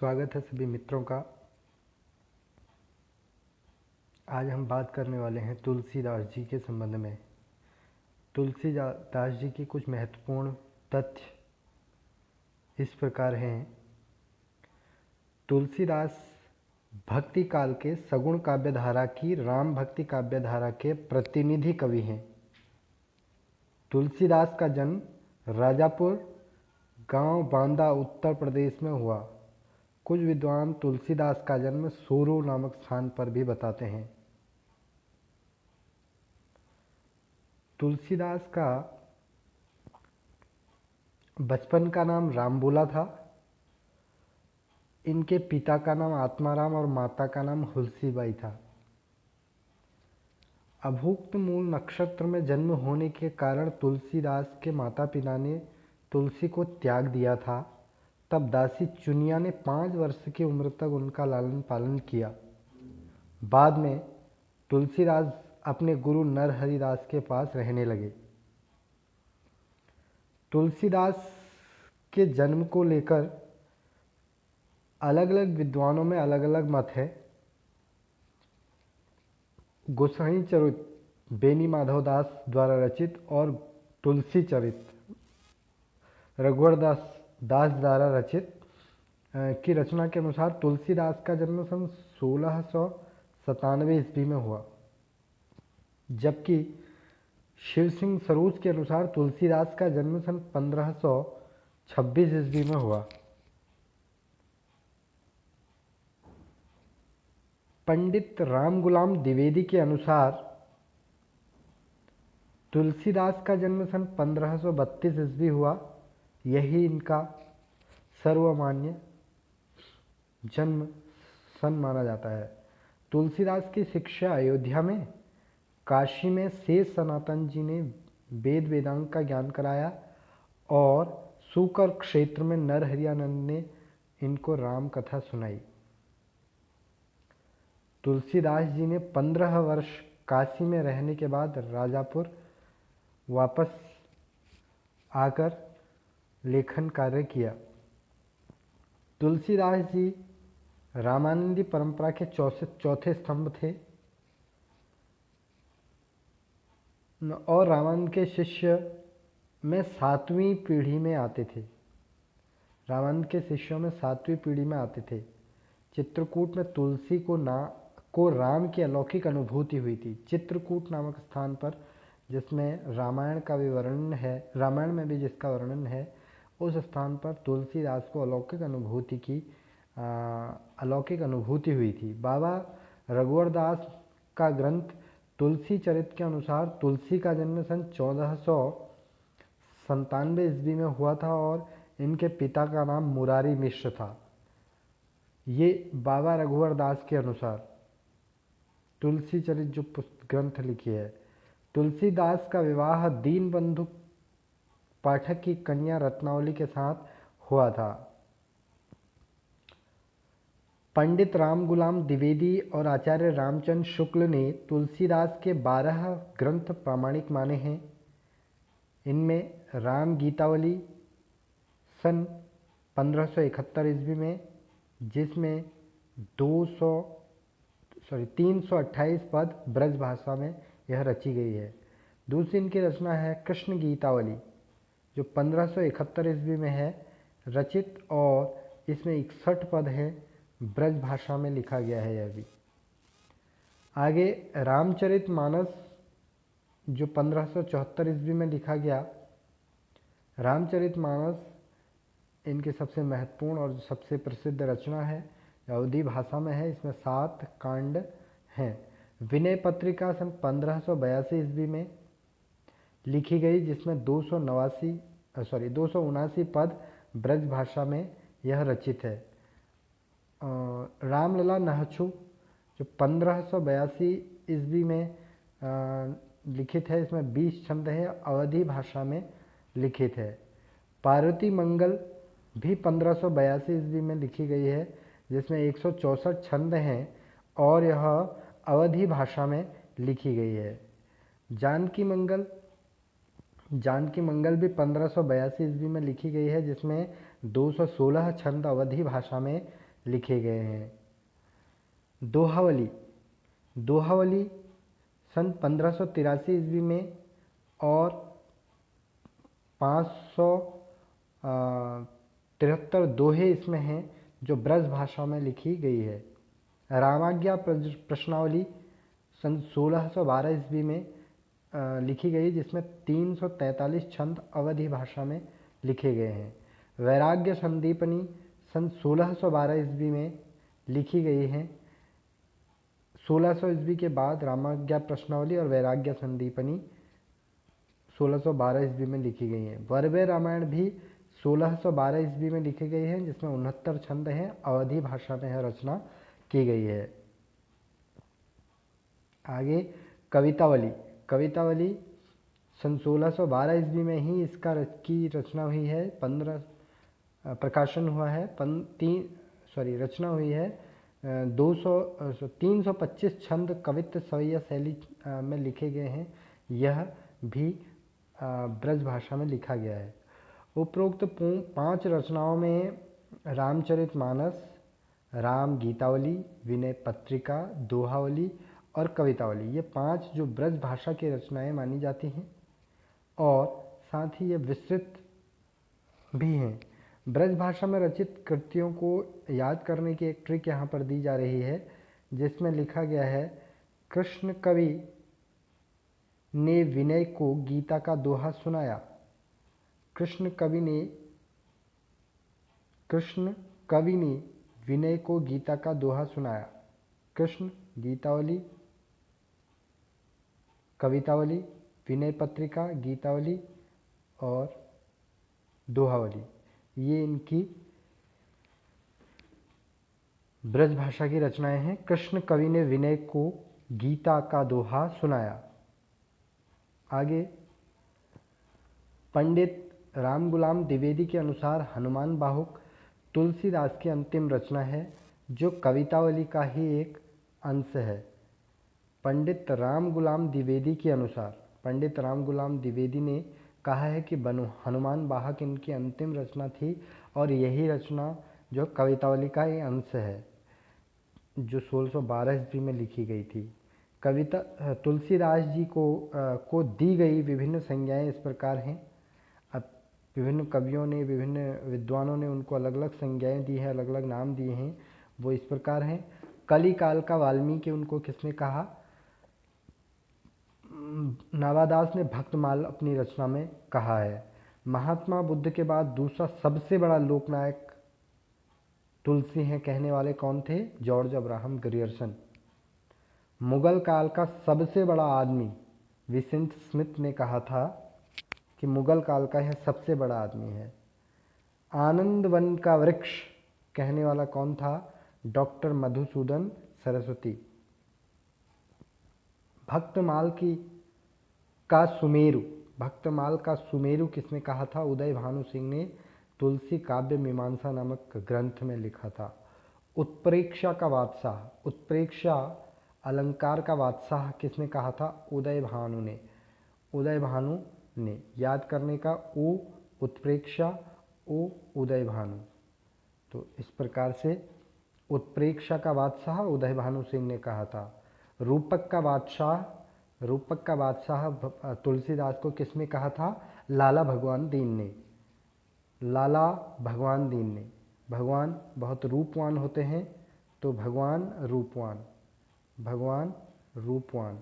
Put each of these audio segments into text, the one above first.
स्वागत है सभी मित्रों का। आज हम बात करने वाले हैं तुलसीदास जी के संबंध में। तुलसीदास जी की कुछ महत्वपूर्ण तथ्य इस प्रकार हैं। तुलसीदास भक्ति काल के सगुण काव्यधारा की राम भक्ति काव्यधारा के प्रतिनिधि कवि हैं। तुलसीदास का जन्म राजापुर गांव बांदा उत्तर प्रदेश में हुआ। कुछ विद्वान तुलसीदास का जन्म सोरू नामक स्थान पर भी बताते हैं। तुलसीदास का बचपन का नाम रामबुला था। इनके पिता का नाम आत्माराम और माता का नाम हुलसीबाई था। अभुक्त मूल नक्षत्र में जन्म होने के कारण तुलसीदास के माता पिता ने तुलसी को त्याग दिया था। तब दासी चुनिया ने 5 वर्ष की उम्र तक उनका लालन पालन किया। बाद में तुलसीदास अपने गुरु नरहरिदास के पास रहने लगे। तुलसीदास के जन्म को लेकर अलग अलग विद्वानों में अलग अलग मत है। गोसाई चरित बेनी माधव दास द्वारा रचित और तुलसी चरित रघुवर दास द्वारा रचित की रचना के अनुसार तुलसीदास का जन्म सन 1697 ईस्वी में हुआ, जबकि शिव सिंह सरोज के अनुसार तुलसीदास का जन्म सन 1526 ईस्वी में हुआ। पंडित राम गुलाम द्विवेदी के अनुसार तुलसीदास का जन्म सन 1532 ईस्वी हुआ। यही इनका सर्वमान्य जन्म सन माना जाता है। तुलसीदास की शिक्षा अयोध्या में, काशी में शेष सनातन जी ने वेद वेदांग का ज्ञान कराया और सूकर क्षेत्र में नरहरियानंद ने इनको राम कथा सुनाई। तुलसीदास जी ने 15 वर्ष काशी में रहने के बाद राजापुर वापस आकर लेखन कार्य किया। तुलसीदास जी रामानंदी परंपरा के चौथे स्तंभ थे और रामानंद के शिष्य में 7वीं पीढ़ी में आते थे। रामानंद के शिष्यों में 7वीं पीढ़ी में आते थे। चित्रकूट में तुलसी को राम की अलौकिक अनुभूति हुई थी। चित्रकूट नामक स्थान पर, जिसमें रामायण का भी वर्णन है, रामायण में भी जिसका वर्णन है, उस स्थान पर तुलसीदास को अलौकिक अनुभूति हुई थी। बाबा रघुवर दास का ग्रंथ तुलसी चरित के अनुसार तुलसी का जन्म सन 1497 ईस्वी में हुआ था और इनके पिता का नाम मुरारी मिश्र था। ये बाबा रघुवर दास के अनुसार तुलसी चरित जो ग्रंथ लिखी है। तुलसीदास का विवाह दीनबंधु पाठक की कन्या रत्नावली के साथ हुआ था। पंडित राम गुलाम द्विवेदी और आचार्य रामचंद्र शुक्ल ने तुलसीदास के 12 ग्रंथ प्रामाणिक माने हैं। इनमें राम गीतावली सन 1571 ईस्वी में, जिसमें 328 पद ब्रज भाषा में यह रची गई है। दूसरी इनकी रचना है कृष्ण गीतावली, जो 1571 ईस्वी में है रचित, और इसमें 61 पद हैं, ब्रज भाषा में लिखा गया है। यह भी आगे रामचरित मानस, जो 1574 ईस्वी में लिखा गया। रामचरित मानस इनकी सबसे महत्वपूर्ण और सबसे प्रसिद्ध रचना है। अवधी भाषा में है। इसमें 7 कांड हैं। विनय पत्रिका सन 1582 ईस्वी में लिखी गई, जिसमें 279 पद ब्रज भाषा में यह रचित है। रामलला नहछु, जो 1582 ईस्वी में लिखित है, इसमें 20 छंद हैं, अवधी भाषा में लिखित है। पार्वती मंगल भी 1582 ईस्वी में लिखी गई है, जिसमें 164 छंद हैं और यह अवधी भाषा में लिखी गई है। जानकी मंगल भी 1582 ईस्वी में लिखी गई है, जिसमें 216 छंद अवधी भाषा में लिखे गए हैं। दोहावली, दोहावली सन 1583 ईस्वी में और 573 दोहे इसमें हैं जो ब्रज भाषा में लिखी गई है। रामाज्ञा प्रश्नावली सन 1612 ईस्वी में लिखी गई, जिसमें 343 छंद अवधी भाषा में लिखे गए हैं। वैराग्य संदीपनी सन 1612 ईस्वी में लिखी गई हैं। 1600 ईस्वी के बाद रामाज्ञा प्रश्नावली और वैराग्य संदीपनी 1612 ईस्वी में लिखी गई हैं। वर्वे रामायण भी 1612 ईस्वी में लिखी गई है, जिसमें 69 छंद हैं, अवधी भाषा में यह रचना की गई है। आगे कवितावली, कवितावली सन 1612 ईस्वी में ही की रचना हुई है। प्रकाशन हुआ है, रचना हुई है। 325 छंद कवित्व सवैया शैली में लिखे गए हैं। यह भी ब्रज भाषा में लिखा गया है। उपरोक्त 5 रचनाओं में रामचरितमानस, राम गीतावली, विनय पत्रिका, दोहावली और कवितावली, ये 5 जो ब्रज भाषा की रचनाएं मानी जाती हैं और साथ ही ये विस्तृत भी हैं। ब्रज भाषा में रचित कृतियों को याद करने की एक ट्रिक यहाँ पर दी जा रही है, जिसमें लिखा गया है, कृष्ण कवि ने विनय को गीता का दोहा सुनाया। कृष्ण कवि ने विनय को गीता का दोहा सुनाया। कृष्ण, गीतावली, कवितावली, विनय पत्रिका, गीतावली और दोहावली, ये इनकी ब्रज भाषा की रचनाएं हैं। कृष्ण कवि ने विनय को गीता का दोहा सुनाया। आगे पंडित राम गुलाम द्विवेदी के अनुसार हनुमान बाहुक तुलसीदास की अंतिम रचना है, जो कवितावली का ही एक अंश है। पंडित राम गुलाम द्विवेदी के अनुसार, पंडित राम गुलाम द्विवेदी ने कहा है कि हनुमान बाहुक इनकी अंतिम रचना थी और यही रचना जो कवितावली का ही अंश है, जो 1612 ईस्वी में लिखी गई थी। कविता तुलसीदास जी को दी गई विभिन्न संज्ञाएं इस प्रकार हैं। अब विभिन्न कवियों ने, विभिन्न विद्वानों ने उनको अलग अलग संज्ञाएं दी हैं, अलग अलग नाम दिए हैं। वो इस प्रकार हैं। कली काल का वाल्मीकि उनको किसने कहा? नावादास ने भक्तमाल अपनी रचना में कहा है। महात्मा बुद्ध के बाद दूसरा सबसे बड़ा लोकनायक तुलसी हैं कहने वाले कौन थे? George Abraham Grierson. मुगल काल का सबसे बड़ा आदमी विसेंट स्मिथ ने कहा था कि मुगल काल का यह सबसे बड़ा आदमी है। आनंद वन का वृक्ष कहने वाला कौन था? डॉक्टर मधुसूदन सरस्वती। भक्तमाल का सुमेरु किसने कहा था? उदय भानु सिंह ने तुलसी काव्य मीमांसा नामक ग्रंथ में लिखा था। उत्प्रेक्षा का बादशाह, उत्प्रेक्षा अलंकार का बादशाह किसने कहा था? उदय भानु ने। याद करने का, उ उत्प्रेक्षा, ओ उदय भानु। तो इस प्रकार से उत्प्रेक्षा का बादशाह उदय भानु सिंह ने कहा था। रूपक का बादशाह तुलसीदास को किसने कहा था? लाला भगवान दीन ने। भगवान बहुत रूपवान होते हैं, तो भगवान रूपवान।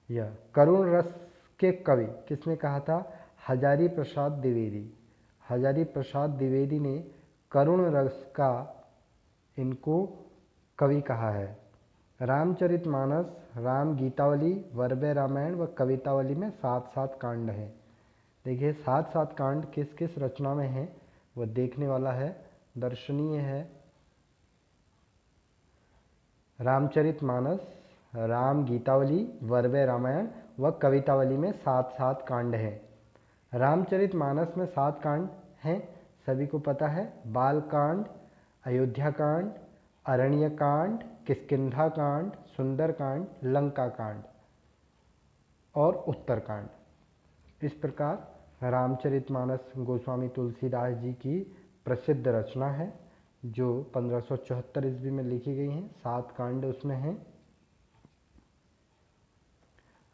यह करुण रस के कवि किसने कहा था? हजारी प्रसाद द्विवेदी ने करुण रस का इनको कवि कहा है। रामचरितमानस, राम गीतावली, वर्वे रामायण व कवितावली में 7-7 कांड हैं। देखिए 7-7 कांड किस किस रचना में हैं वह देखने वाला है, दर्शनीय है। रामचरितमानस, राम गीतावली, वर्वे रामायण व कवितावली में 7-7 कांड हैं। रामचरितमानस में 7 कांड हैं, सभी को पता है। बालकांड, अयोध्या कांड, अरण्य कांड, किष्किंधा कांड, सुंदर कांड, लंका कांड और उत्तरकांड। इस प्रकार रामचरितमानस गोस्वामी तुलसीदास जी की प्रसिद्ध रचना है जो 1574 ईस्वी में लिखी गई हैं। 7 कांड उसमें हैं।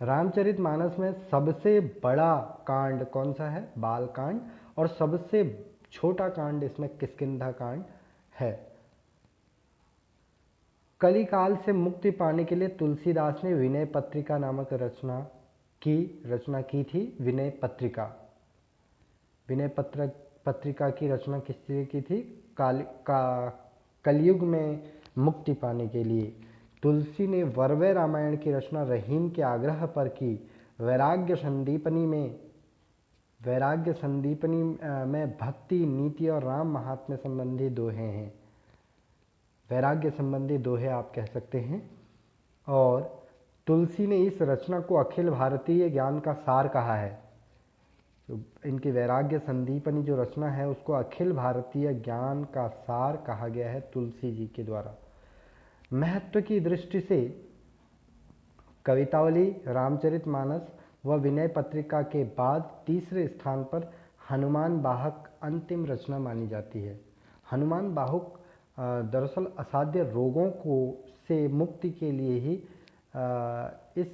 रामचरितमानस में सबसे बड़ा कांड कौन सा है? बाल कांड। और सबसे छोटा कांड इसमें किष्किंधा कांड है। कलिकाल से मुक्ति पाने के लिए तुलसीदास ने विनय पत्रिका नामक रचना की थी। विनय पत्रिका की रचना किस लिए की थी? कलयुग में मुक्ति पाने के लिए। तुलसी ने वरवय रामायण की रचना रहीम के आग्रह पर की। वैराग्य संदीपनी में भक्ति, नीति और राम महात्म्य संबंधी दोहे हैं। वैराग्य संबंधी दोहे आप कह सकते हैं। और तुलसी ने इस रचना को अखिल भारतीय ज्ञान का सार कहा है। तो इनकी वैराग्य संदीपनी जो रचना है उसको अखिल भारतीय ज्ञान का सार कहा गया है तुलसी जी के द्वारा। महत्व की दृष्टि से कवितावली, रामचरितमानस व विनय पत्रिका के बाद तीसरे स्थान पर हनुमान बाहुक अंतिम रचना मानी जाती है। हनुमान बाहुक दरअसल असाध्य रोगों से मुक्ति के लिए ही इस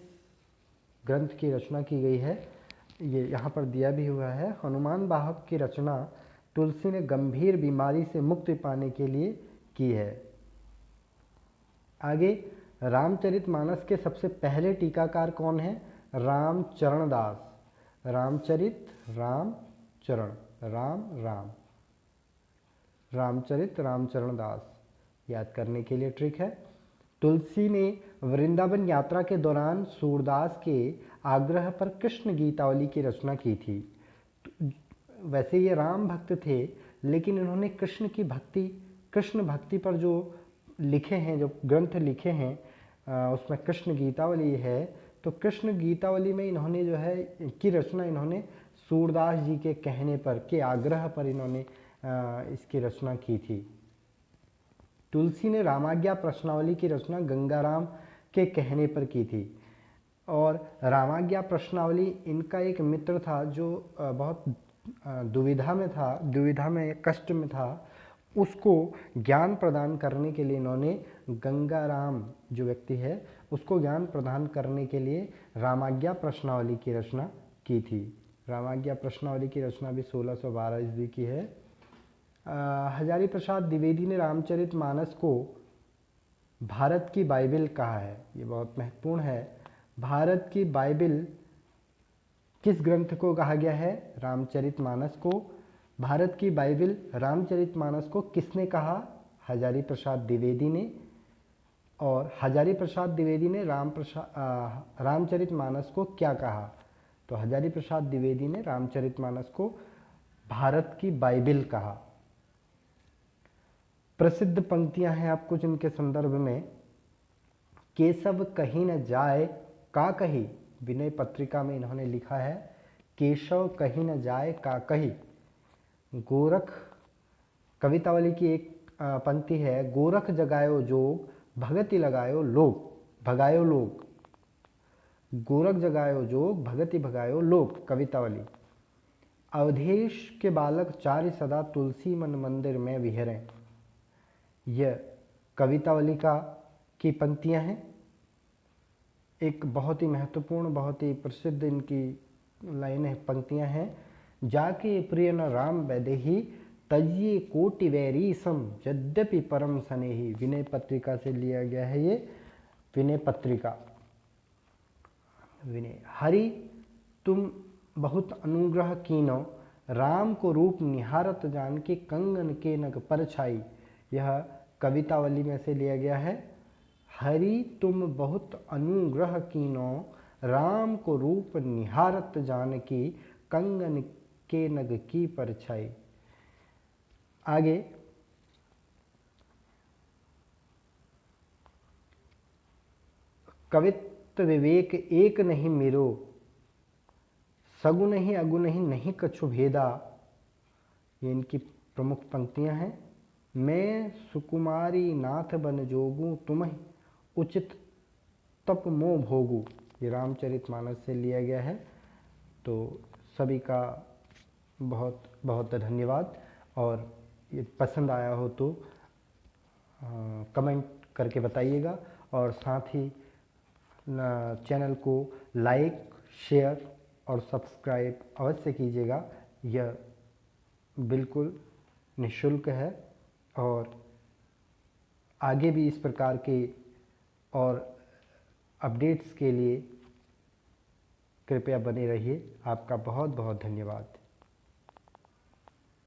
ग्रंथ की रचना की गई है। ये यहाँ पर दिया भी हुआ है। हनुमान बाहुक की रचना तुलसी ने गंभीर बीमारी से मुक्ति पाने के लिए की है। आगे, रामचरितमानस के सबसे पहले टीकाकार कौन है? रामचरण दास। रामचरण दास याद करने के लिए ट्रिक है। तुलसी ने वृंदावन यात्रा के दौरान सूरदास के आग्रह पर कृष्ण गीतावली की रचना की थी। वैसे ये राम भक्त थे, लेकिन इन्होंने कृष्ण भक्ति पर जो लिखे हैं, जो ग्रंथ लिखे हैं, उसमें कृष्ण गीतावली है। तो कृष्ण गीतावली में इन्होंने जो है की रचना इन्होंने सूरदास जी के कहने पर, के आग्रह पर इन्होंने इसकी रचना की थी। तुलसी ने रामाज्ञा प्रश्नावली की रचना गंगाराम के कहने पर की थी। और रामाज्ञा प्रश्नावली इनका एक मित्र था जो बहुत दुविधा में कष्ट में था। उसको ज्ञान प्रदान करने के लिए इन्होंने, गंगाराम जो व्यक्ति है उसको ज्ञान प्रदान करने के लिए रामाज्ञा प्रश्नावली की रचना की थी। रामाज्ञा प्रश्नावली की रचना भी 1612 ईस्वी की है। हजारी प्रसाद द्विवेदी ने रामचरितमानस को भारत की बाइबिल कहा है। ये बहुत महत्वपूर्ण है। भारत की बाइबिल किस ग्रंथ को कहा गया है? रामचरितमानस को। भारत की बाइबिल रामचरितमानस को किसने कहा? हजारी प्रसाद द्विवेदी ने। और हजारी प्रसाद द्विवेदी ने रामचरितमानस को क्या कहा? तो हजारी प्रसाद द्विवेदी ने रामचरितमानस को भारत की बाइबिल कहा। प्रसिद्ध पंक्तियां हैं आप कुछ इनके संदर्भ में। केशव कहीं न जाए का कही, विनय पत्रिका में इन्होंने लिखा है केशव कहीं न जाए का कही। गोरख, कवितावली की एक पंक्ति है, गोरख जगायो जोग भगति लगायो भगायो लोग। गोरख जगायो जोग भगति भगायो लोग, कवितावली। अवधेश के बालक चारि सदा तुलसी मन मंदिर में विहरें, यह कवितावली की पंक्तियां हैं। एक बहुत ही महत्वपूर्ण, बहुत ही प्रसिद्ध इनकी लाइनें, पंक्तियां हैं। जाके प्रिय न राम वैदेही तजिए कोटि वैरीसम यद्यपि परम स्नेही। विनय पत्रिका से लिया गया है ये, विनय पत्रिका। विनय, हरि तुम बहुत अनुग्रह कीनो, राम को रूप निहारत जान के कंगन के नग पर छाई। यह कवितावली में से लिया गया है। हरि तुम बहुत अनुग्रह कीनो, राम को रूप निहारत जान की कंगन के नग की परछाई। आगे, कवित्व विवेक एक नहीं मेरो, सगु नहीं अगु नहीं नहीं कछु भेदा। ये इनकी प्रमुख पंक्तियां हैं। मैं सुकुमारी नाथ बन जोगू, तुम्हें उचित तप मोह भोगू। ये रामचरितमानस से लिया गया है। तो सभी का बहुत बहुत धन्यवाद। और ये पसंद आया हो तो कमेंट करके बताइएगा, और साथ ही चैनल को लाइक, शेयर और सब्सक्राइब अवश्य कीजिएगा। यह बिल्कुल निःशुल्क है, और आगे भी इस प्रकार के और अपडेट्स के लिए कृपया बने रहिए। आपका बहुत बहुत धन्यवाद।